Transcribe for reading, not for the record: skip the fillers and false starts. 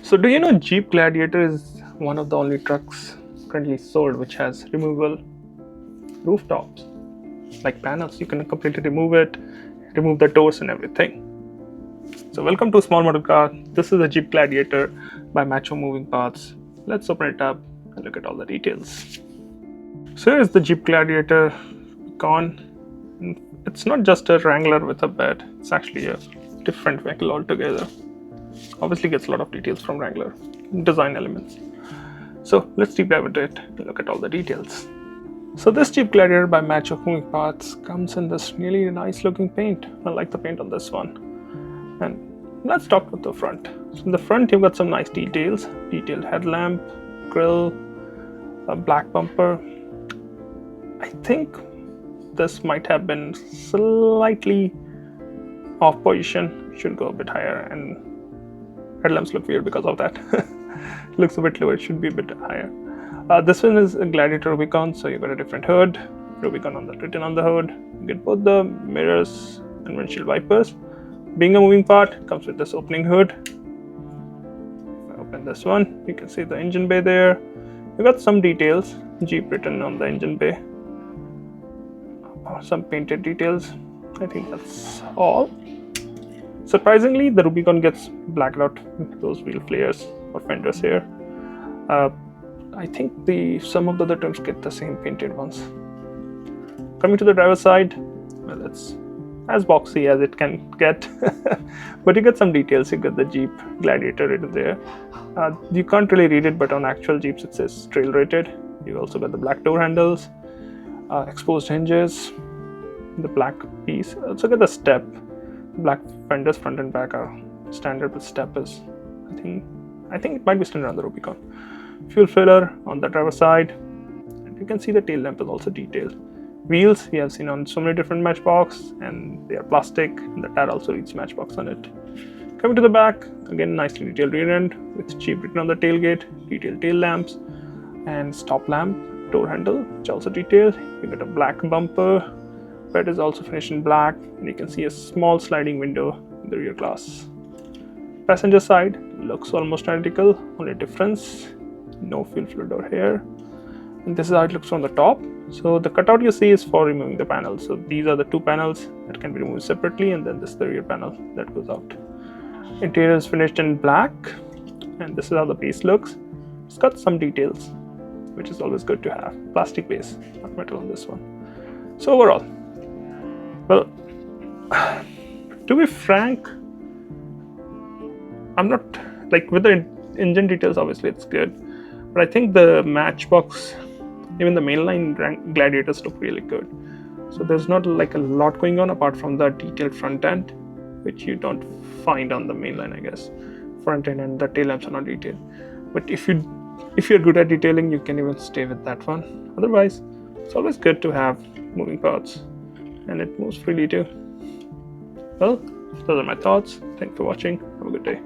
So do you know Jeep Gladiator is one of the only trucks currently sold which has removable rooftops, like panels. You can completely remove it, remove the doors and everything. So welcome to Small Model Car. This is a Jeep Gladiator by Matchbox Moving Parts. Let's open it up and look at all the details. So here's the Jeep Gladiator icon. It's not just a Wrangler with a bed, it's actually a different vehicle altogether. Obviously gets a lot of details from Wrangler, design elements. So let's deep dive into it and look at all the details. So this Jeep Gladiator by Matchbox Moving Parts comes in this really nice looking paint. I like the paint on this one. And let's talk about the front. So in the front you've got some nice details. Detailed headlamp, grille, a black bumper. I think this might have been slightly off position. Should go a bit higher, and headlamps look weird because of that. Looks a bit lower, it should be a bit higher. This one is a Gladiator Rubicon, so you've got a different hood. Rubicon written on the hood. You get both the mirrors and windshield wipers. Being a moving part, comes with this opening hood. If I open this one, you can see the engine bay there. You got some details, Jeep written on the engine bay. Some painted details. I think that's all. Surprisingly, the Rubicon gets blacked out those wheel flares or fenders here. I think some of the other trims get the same painted ones. Coming to the driver's side, well, it's as boxy as it can get, but you get some details. You get the Jeep Gladiator written there. You can't really read it, but on actual Jeeps it says trail rated. You also got the black door handles, exposed hinges, the black piece. Also got the step. Black fenders front and back are standard, but step is I think it might be standard on the Rubicon. Fuel filler on the driver's side, and you can see the tail lamp is also detailed. Wheels we have seen on so many different Matchbox, and they are plastic, and the tire also reads Matchbox on it. Coming to the back, again nicely detailed rear end with Jeep written on the tailgate, detailed tail lamps, and stop lamp, door handle, which also detailed. You get a black bumper. Bed is also finished in black, and you can see a small sliding window in the rear glass. Passenger side looks almost identical, only difference, no fuel filler door here. And this is how it looks from the top. So the cutout you see is for removing the panels. So these are the two panels that can be removed separately, and then this is the rear panel that goes out. Interior is finished in black, and this is how the base looks. It's got some details, which is always good to have. Plastic base, not metal on this one. So overall, well, to be frank, I'm not like with the engine details, obviously it's good, but I think the Matchbox, even the mainline Gladiators look really good. So there's not like a lot going on apart from the detailed front end, which you don't find on the mainline, I guess. Front end and the tail lamps are not detailed. But if you're good at detailing, you can even stay with that one. Otherwise, it's always good to have moving parts, and it moves freely too. Well, those are my thoughts. Thanks for watching. Have a good day.